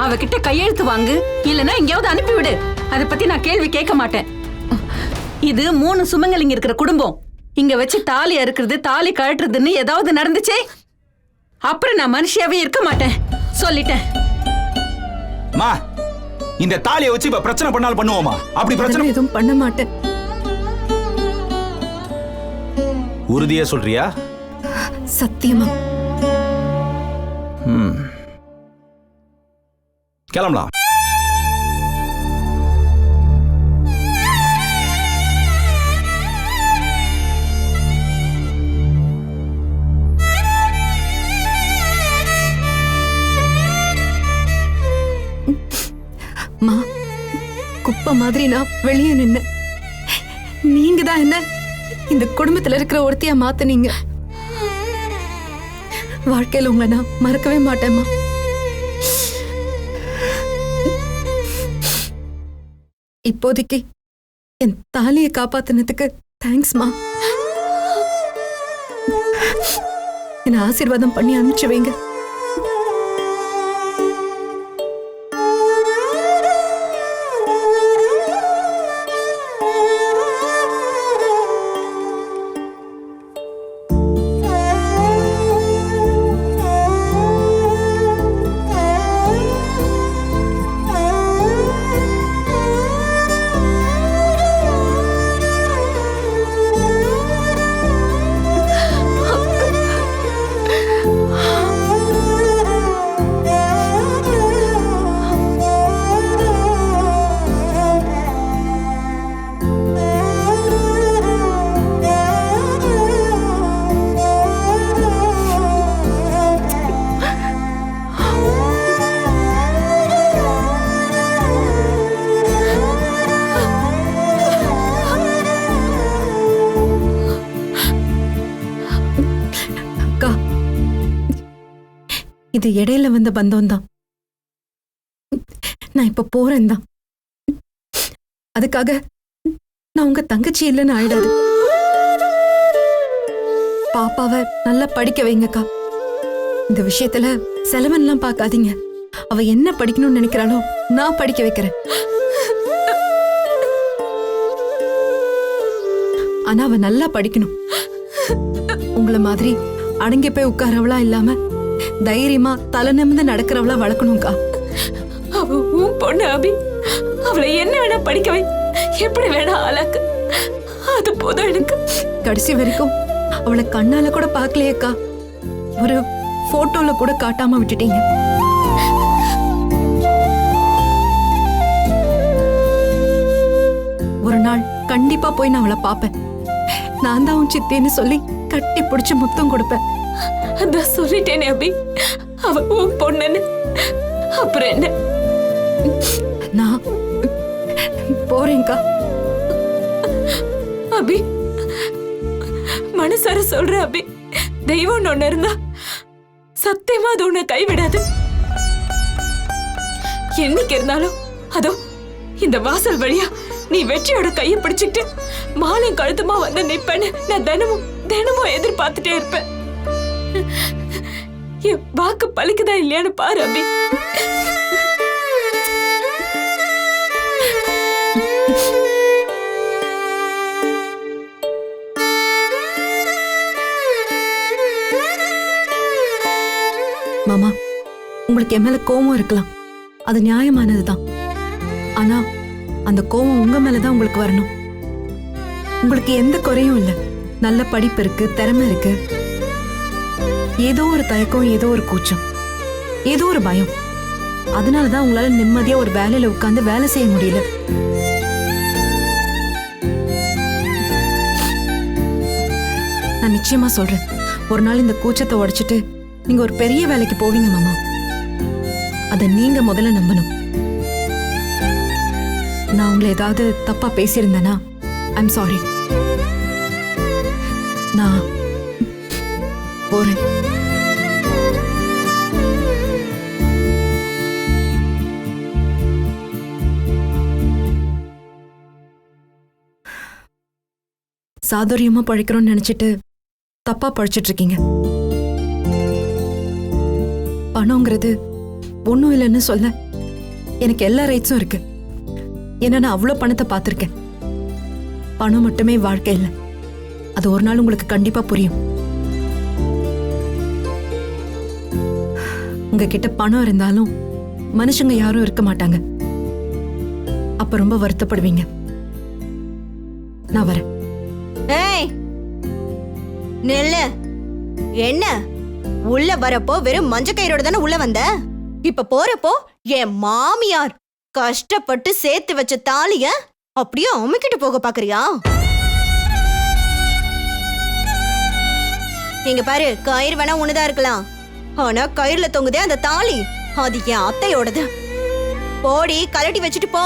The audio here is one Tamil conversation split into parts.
அவகிட்ட கையெழுத்து வாங்கு, இல்லனா எங்கேயாவது அனுப்பிவிடு. அதை பத்தி நான் கேள்வி கேட்க மாட்டேன். இது 3 சுமங்கலிங்க இருக்கிற குடும்பம். இங்க வச்சு தாலி அறுக்கிறது, தாலி கழட்டுறதுன்னு ஏதாவது நடந்துச்சே, அப்புறம் நான் மனுஷியாவே இருக்க மாட்டேன். சொல்லிட்டேன். மா, இந்த தாலியை வச்சு இப்ப பிரச்சனை பண்ணாலும் பண்ணுவோமா? அப்படி பிரச்சனை எதுவும் பண்ண மாட்டேன். உறுதியா சொல்றியா? சத்தியமா. கிளம்பலாம். மா, குப்பை மாதிரி நான் வெளியே நின்ன, நீங்க தான் என்ன இந்த குடும்பத்துல இருக்கிற ஒருத்தியா மாத்துனீங்க. வாழ்க்கையில உங்களை நான் மறக்கவே மாட்டேம்மா. இப்போதைக்கு என் தாலியை காப்பாத்தினதுக்கு தேங்க்ஸ்மா. என்ன ஆசீர்வாதம் பண்ணி அனுப்பிச்சு வைங்க. இது இடையில வந்த பந்தம் தான். நான் இப்ப போறேன் தான். அதுக்காக நான் உங்க தங்கச்சி இல்லைன்னு ஆயிடாது. பாப்பாவை நல்லா படிக்க வைங்கக்கா. இந்த விஷயத்துல செலவன்லாம் பார்க்காதீங்க. அவ என்ன படிக்கணும்னு நினைக்கிறாளோ நான் படிக்க வைக்கிறேன். ஆனா அவ நல்லா படிக்கணும். உங்களை மாதிரி அடங்கி போய் உட்காரவளா இல்லாம தைரியமா தலை நிமிர்ந்து நடக்கிறவளா வளர்க்கணும்க்கா. அவ உன் பொண்ணு அபி. அவளை என்ன வேணா படிக்க வை, எப்படி வேணா ஆளாக்கு. அது போதும் எனக்கு. கடைசி வரைக்கும் அவளை கண்ணால கூட பார்க்கலையேக்கா. ஒரு போட்டோல கூட காட்டாம விட்டுட்டீங்க. ஒரு நாள் கண்டிப்பா போய் நான் அவளை பாப்பேன். நான் தான் உன் சித்தேன்னு சொல்லி கட்டி பிடிச்சு முத்தம் கொடுப்பேன். அதான் சொல்லிட்டேனே அபி, அவ உன் பொண்ணுன்னு. அப்புறம் என்ன? நான் போறேன்க்கா. அபி, மனசார சொல்ற அபி, தெய்வம் ஒண்ணு இருந்தா சத்தியமா அது உன்னை கைவிடாது. என்னைக்கு இருந்தாலும் அதோ இந்த வாசல் வழியா நீ வெற்றியோட கையை பிடிச்சுக்கிட்டு மாலையும் கழுத்துமா வந்து நிப்பேன்னு நான் தினமும் எதிர்பார்த்துட்டே இருப்பேன். என் வாக்கு பலிக்குதா இல்லையான்னு பாரு அபி. மாமா, உங்களுக்கு என் மேல கோபம் இருக்கலாம், அது நியாயமானதுதான். ஆனா அந்த கோபம் உங்க மேலதான் உங்களுக்கு வரணும். உங்களுக்கு எந்த குறையும் இல்லை. நல்ல படிப்பு இருக்கு, திறமை இருக்கு. ஏதோ ஒரு தயக்கம், ஏதோ ஒரு கூச்சம், ஏதோ ஒரு பயம். அதனாலதான் உங்களால நிம்மதியா ஒரு வேலையில உட்கார்ந்து வேலை செய்ய முடியல. நான் நிச்சயமா சொல்றேன், ஒரு நாள் இந்த கூச்சத்தை உடைச்சிட்டு நீங்க ஒரு பெரிய வேலைக்கு போவீங்க மாமா. அத நீங்க முதல்ல நம்பணும். நான் உங்களை ஏதாவது தப்பா பேசியிருந்தேனா ஐம் சாரி. நான் போறேன். சாதுரியமா பழைக்கிறோம்னு நினைச்சிட்டு தப்பா பழைச்சிட்டு இருக்கீங்க. பணங்கிறது ஒண்ணும் இல்லைன்னு சொல்ல எனக்கு எல்லா ரைட்ஸும் இருக்கு. ஏன்னா நான் அவ்வளோ பணத்தை பார்த்துருக்கேன். பணம் மட்டுமே வாழ்க்கை இல்லை. அது ஒரு நாள் உங்களுக்கு கண்டிப்பா புரியும். உங்ககிட்ட பணம் இருந்தாலும் மனுஷங்க யாரும் இருக்க மாட்டாங்க. அப்ப ரொம்ப வருத்தப்படுவீங்க. நான் வரேன். ஏய் நெல்லு, என்ன உள்ள வரப்போ வெறும் மஞ்ச கயிறோட தானே உள்ள வந்த? இப்ப போறப்போ என் மாமியார் கஷ்டப்பட்டு சேர்த்து வச்ச தாலிய அப்படியே அமுக்கிட்டு போக பாக்குறியா? இங்க பாரு, கயிறு வேணா ஒண்ணுதான் இருக்கலாம், ஆனா கயிறுல தொங்குதே அந்த தாலி, அது என் அத்தையோடது. போடி, கலட்டி வச்சுட்டு போ.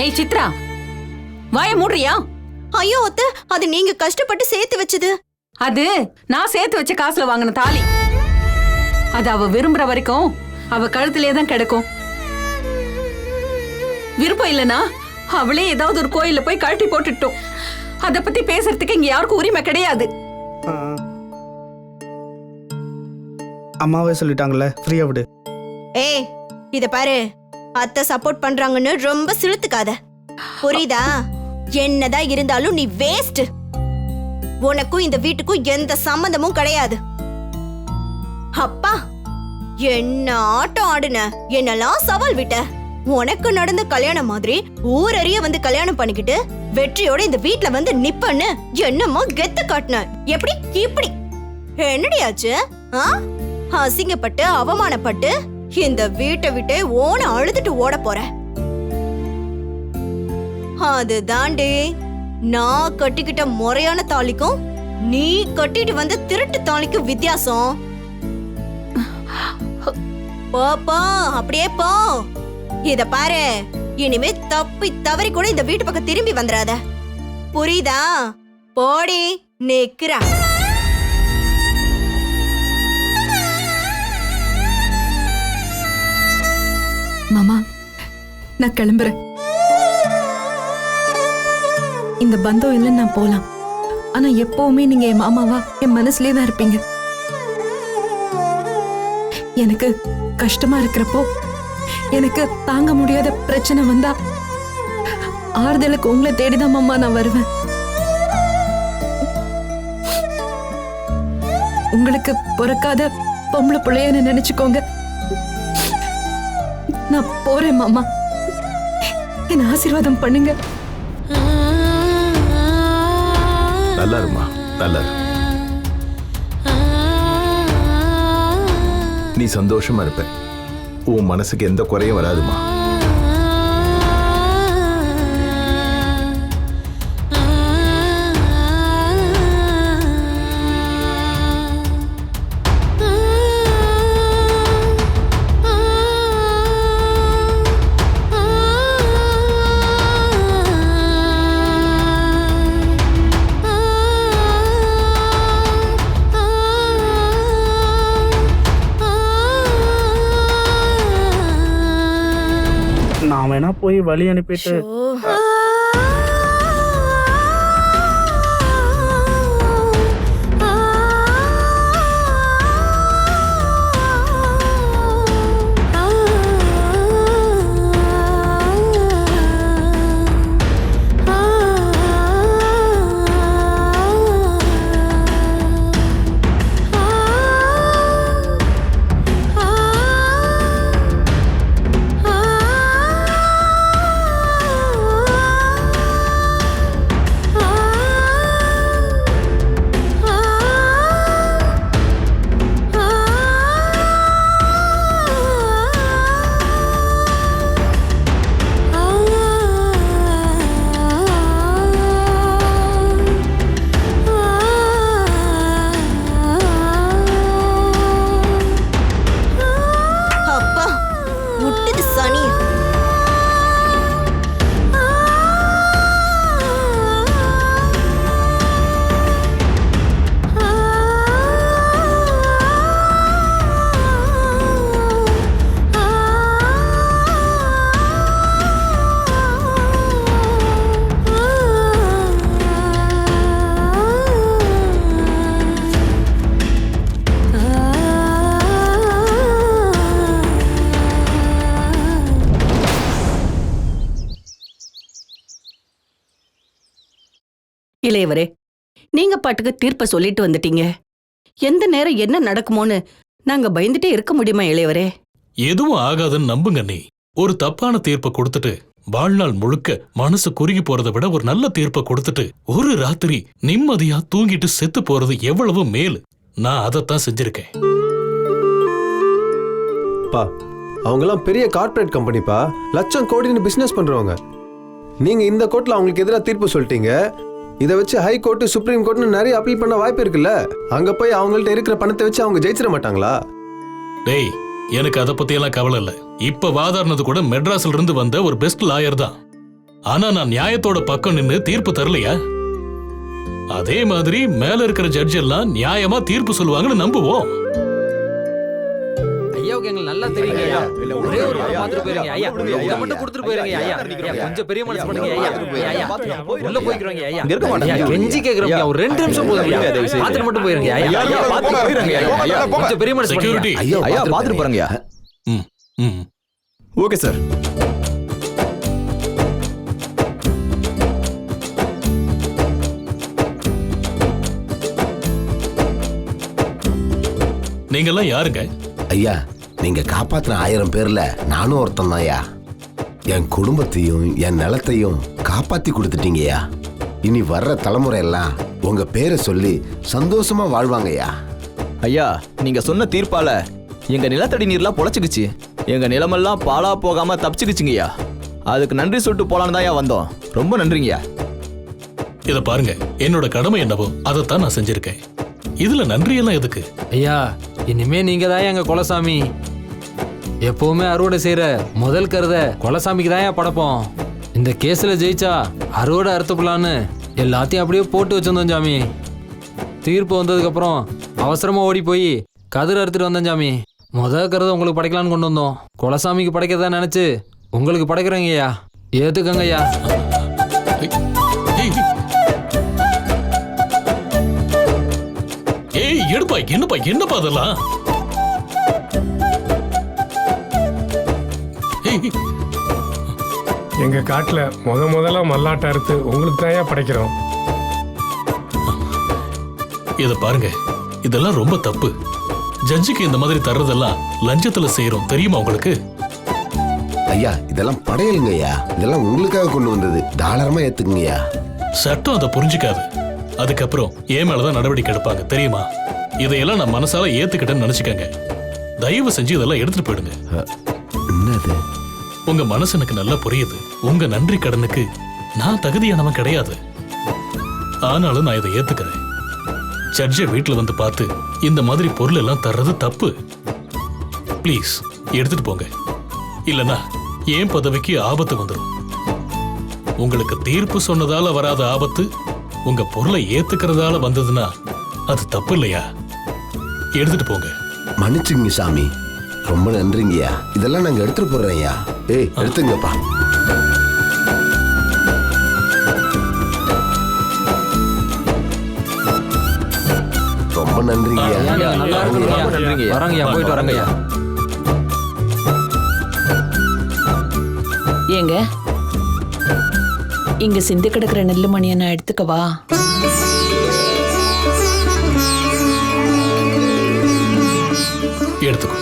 ஏய் சித்ரா, வாய மூடுறியா? ஐயோ அத்தை, அது நீங்க கஷ்டப்பட்டு சேர்த்து வச்சது. அது நான் சேர்த்து வச்ச காசுல வாங்கின தாலி. அது அவ விரும்புற வரைக்கும் அவ கழுத்திலே தான் கிடக்கும். விருப்பம் இல்லனா அவளே ஏதாவது ஒரு கோயில்ல போய் கழட்டி போட்டுட்டோம். அத பத்தி பேசுறதுக்கு இங்க யாருக்கும் உரிமை கிடையாது. அம்மாவே சொல்லிட்டாங்கல்ல, ஃப்ரீயா விடு. ஏய் இத பாரு, அத்தை சப்போர்ட் பண்றாங்கன்னு ரொம்ப சிலுத்துக்காத, புரியுதா? என்னதான் இருந்தாலும் நீ வேஸ்ட். உனக்கும் இந்த வீட்டுக்கும் எந்த சம்பந்தமும் கிடையாது. அப்பா, என்ன ஆட்டம் ஆடுன, என்னெல்லாம் சவால் விட்ட. உனக்கு நடந்த கல்யாணம் மாதிரி ஊரறிய வந்து கல்யாணம் பண்ணிக்கிட்டு வெற்றியோட இந்த வீட்ல வந்து நிப்பன்னு என்னமோ கெத்து காட்டின. எப்படி இப்படி என்னடியாச்சு? அசிங்கப்பட்டு அவமானப்பட்டு இந்த வீட்டை விட்டே ஓன அழுதுட்டு ஓட போற. அது தாண்டி நான் கட்டிக்கிட்ட முறையான தாலிக்கும் நீ கட்டிட்டு வந்த திருட்டு தாலிக்கும் வித்தியாசம். போப்பா, அப்படியே போ. இத பாரு, இனிமே தப்பி தவறி கூட இந்த வீட்டு பக்கம் திரும்பி வந்துடாத, புரியுதா? போடி, நிக்கிறா. மாமா, நான் கிளம்புறேன். இந்த பந்தம் இல்லைன்னு நான் போலாம். ஆனா எப்பவுமே நீங்க என் மாமாவா என் மனசுலயே தான் இருப்பீங்க. எனக்கு கஷ்டமா இருக்கிறப்போ, எனக்கு தாங்க முடியாத பிரச்சனை வந்தா ஆறுதலுக்கு உங்களை தேடிதான் மாமா நான் வருவேன். உங்களுக்கு பிறக்காத பொம்பளை பிள்ளையன்னு நினைச்சுக்கோங்க. நான் போறேன் மாமா, என்ன ஆசீர்வாதம் பண்ணுங்க. நல்லா இருமா, நல்லா இரு. நீ சந்தோஷமா இருப்ப. உன் மனசுக்கு எந்த குறையும் வராதுமா. நான் வேணா போய் வழி அனுப்பிட்டு இளையவரே, நீங்க பாட்டுக்கு தீர்ப்ப சொல்லிட்டு வந்துட்டீங்க. எந்த நேரம் என்ன நடக்குமோன்னு நாங்க பயந்துட்டே இருக்க முடியுமா இளையவரே? எதுவும் ஆகாதுன்னு நம்புங்க. நீ ஒரு தப்பான தீர்ப்பை கொடுத்துட்டு வாழ்நாள் முழுக்க மனசு குறுகி போறதை விட ஒரு நல்ல தீர்ப்பை கொடுத்துட்டு ஒரு ராத்திரி நிம்மதியா தூங்கிட்டு செத்து போறது எவ்வளவு மேலு. நான் அதைத்தான் செஞ்சிருக்கேன். பா, அவங்கெல்லாம் பெரிய கார்ப்பரேட் கம்பெனிப்பா, லட்சம் கோடின்னு பிசினஸ் பண்றவங்க. நீங்க இந்த கோர்ட்ல அவங்களுக்கு எதிராக தீர்ப்பு சொல்லிட்டீங்க. இதை வச்சு ஹை கோர்ட், சுப்ரீம் கோர்ட்னு நிறைய அப்பீல் பண்ண வாய்ப்பு இருக்குல்ல. அங்க போய் அவங்கள்ட்ட இருக்கிற பணத்தை வச்சு அவங்க ஜெயிச்சிட மாட்டாங்களா? டேய், எனக்கு அதை பத்தி எல்லாம் கவலை இல்ல. இப்ப வாதாடினது கூட மெட்ராஸ்ல இருந்து வந்த ஒரு பெஸ்ட் லாயர் தான். ஆனா நான் நியாயத்தோட பக்கம் நின்னு தீர்ப்பு தரலையா? அதே மாதிரி மேல இருக்கிற ஜட்ஜ் எல்லாம் நியாயமா தீர்ப்பு சொல்லுவாங்கன்னு நம்புவோம். ஐயாவுக்கு எங்களுக்கு நல்லா தெரியுங்க ஐயா. ஒரே ஒரு முறை பார்த்துட்டு போயிருங்க ஐயா. இதை மட்டும் கொடுத்துட்டு போயிருங்க ஐயா. கொஞ்சம் பெரிய மனசு பண்ணுங்க ஐயா. ஐயா உள்ள போய்க்கிறோங்க ஐயா. இங்க இருக்க மாட்டாங்க. ஐயா, கெஞ்சி கேக்குறோம் ஐயா. ஒரு 2 நிமிஷம் போதும் ஐயா. பார்த்துட்டு மட்டும் போயிருங்க ஐயா. ஐயா, பார்த்துட்டு போயிருங்க ஐயா. கொஞ்சம் பெரிய மனசு பண்ணுங்க. செக்யூரிட்டி. ஐயா பாத்துட்டு போறேங்கய்யா. Okay sir. நீங்கெல்லாம் யாருங்க? ஐயா, நீங்க காப்பாத்தின 1000 பேர்ல நானும் ஒருத்தன் தான்யா. என் குடும்பத்தையும் என் நிலத்தையும் காப்பாத்தி கொடுத்துட்டீங்கய்யா. இனி வர்ற தலைமுறை எல்லாம் உங்க பேரை சொல்லி சந்தோஷமா வாழ்வாங்கய்யா. ஐயா, நீங்க சொன்ன தீர்ப்பால எங்க நிலத்தடி நீர்லாம் பொழைச்சுக்குச்சு. எங்க நிலமெல்லாம் பாலா போகாம தப்பிச்சுக்குச்சுங்கய்யா. அதுக்கு நன்றி சொல்லிட்டு போலான்னு தான் வந்தோம். ரொம்ப நன்றிங்கய்யா. இத பாருங்க, என்னோட கடமை என்னவோ அதைத்தான் நான் செஞ்சிருக்கேன். இதுல நன்றி எல்லாம் எதுக்கு? ஐயா, இனிமே நீங்க தான் எங்க குலசாமி. எப்பவுமே அறுவடை செய்யற முதல் கருத குலசாமிக்கு தான் படைப்போம். இந்த கேஸ்ல ஜெயிச்சா அறுவடை அறுத்துப்பலான்னு எல்லாத்தையும் அப்படியே போட்டு வச்சிருந்தோம் சாமி. தீர்ப்பு வந்ததுக்கு அப்புறம் அவசரமா ஓடி போய் கதிர் அறுத்துட்டு வந்தேன் சாமி. முதல் கருத உங்களுக்கு படைக்கலான்னு கொண்டு வந்தோம். குலசாமிக்கு படைக்கிறதா நினைச்சு உங்களுக்கு படைக்கிறோங்க ஐயா. ஏத்துக்கங்க ஐயா. ஏய், எடுப்பா, என்னப்பா அதெல்லாம்? எங்க காட்டுல முதல்ல மல்லாட்ட அறுத்து உங்களுக்கு தான் படைக்கிறோம். இத பாருங்க, இதெல்லாம் ரொம்ப தப்பு. ஜட்ஜுக்கு இந்த மாதிரி தர்றதெல்லாம் லஞ்சத்துல செய்யறோம், தெரியுமா உங்களுக்கு? ஐயா, இதெல்லாம் படையலுங்க ஐயா. இதெல்லாம் உங்களுக்காக கொண்டு வந்தது. தாராளமா ஏத்துக்குங்கய்யா. சட்டம் அதை புரிஞ்சுக்காது. அதுக்கப்புறம் ஏன் மேலதான் நடவடிக்கை எடுப்பாங்க, தெரியுமா? இதையெல்லாம் நான் மனசால ஏத்துக்கிட்டேன்னு நினைச்சுக்கங்க. தயவு செஞ்சு இதெல்லாம் எடுத்துட்டு போயிடுங்க. என்னது? உங்க மனசு எனக்கு நல்லா புரியுது. உங்க நன்றி கடனுக்கு நான் தகுதியானவன் கிடையாது. ஆனாலும் நான் இதை ஏத்துக்கிறேன். ஜட்ஜை வீட்டுல வந்து பார்த்து இந்த மாதிரி பொருள் எல்லாம் தர்றது தப்பு. ப்ளீஸ் எடுத்துட்டு போங்க. இல்லனா ஏன் பதவிக்கு ஆபத்து வந்துடும். உங்களுக்கு தீர்ப்பு சொன்னதால வராத ஆபத்து உங்க பொருளை ஏத்துக்கிறதால வந்ததுன்னா அது தப்பு இல்லையா? எடுத்துட்டு போங்க. மன்னிச்சுங்க சாமி, ரொம்ப நன்றிங்கய்யா. இதெல்லாம் நாங்க எடுத்துட்டு போறோம் ஐயா. ஏய், எடுத்துங்கப்பா. ரொம்ப நன்றிங்கய்யா. நல்லா இருக்குங்க. வரங்கய்யா, போயிட்டு வரங்கய்யா. ஏங்க, இங்க சிந்தி கிடக்குற நெல்லு மணியை நான் எடுத்துக்கவா? எடுத்துக்கோ.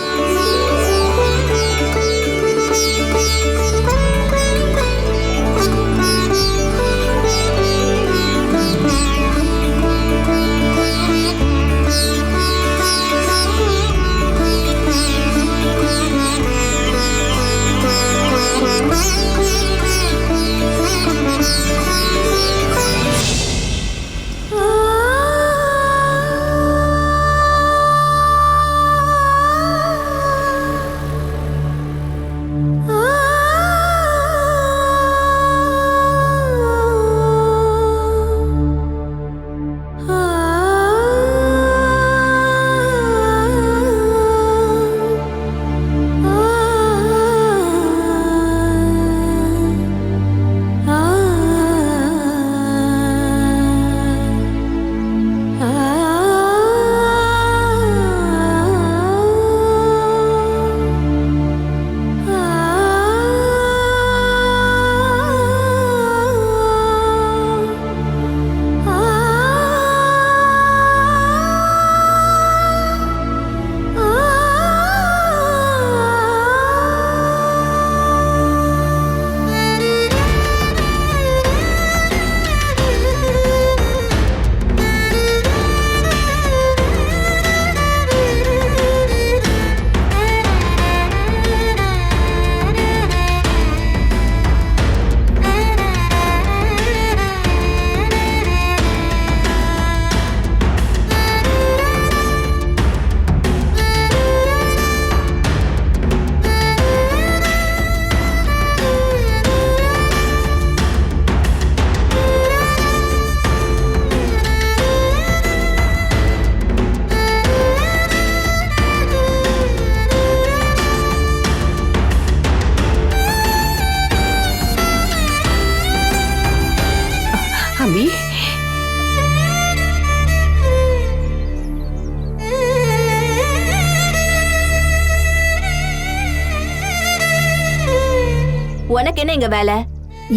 உனக்கு என்ன இங்க வேலை?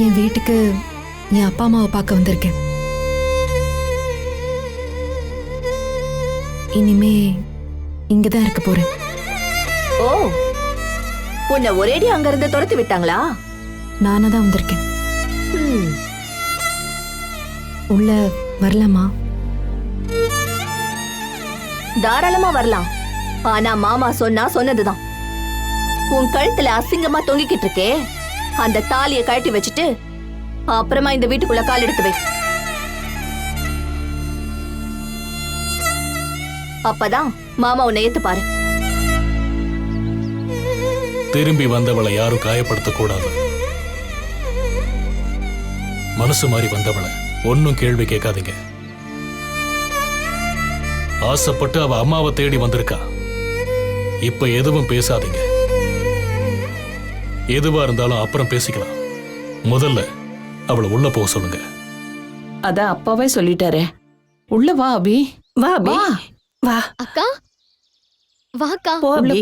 என் வீட்டுக்கு என் அப்பா அம்மாவை பார்க்க வந்திருக்கேன். இனிமே இங்கதான் இருக்க போறேன். ஓ, உன்னை ஒரேடி அங்க இருந்து துரத்தி விட்டாங்களா? நானா தான் வந்திருக்கேன். ம், உள்ள வரலாமா? தாராளமா வரலாம். ஆனா மாமா சொன்னதுதான். உன் கழுத்துல அசிங்கமா தொங்கிக்கிட்டு இருக்கே, அந்த தாலியை கழட்டி வச்சுட்டு அப்புறமா இந்த வீட்டுக்குள்ள கால் எடுத்து வை. அப்பதான் மாமா உன்னை ஏத்துப்பாரு. திரும்பி வந்தவளை யாரும் காயப்படுத்த கூடாது. மனசு மாறி வந்தவளை ஒன்னும் கேள்வி கேட்காதீங்க. ஆசைப்பட்டு அவ அம்மாவை தேடி வந்திருக்கா. இப்ப எதுவும் பேசாதீங்க. எதுவா இருந்தாலும் அப்புறம் பேசிக்கலாம். முதல்ல அவளை உள்ள போக சொல்லுங்க. அதான் அப்பாவே சொல்லிட்டாரே. உள்ள வா அபி. வா அபி. வா அக்கா வாக்கா போ அபி.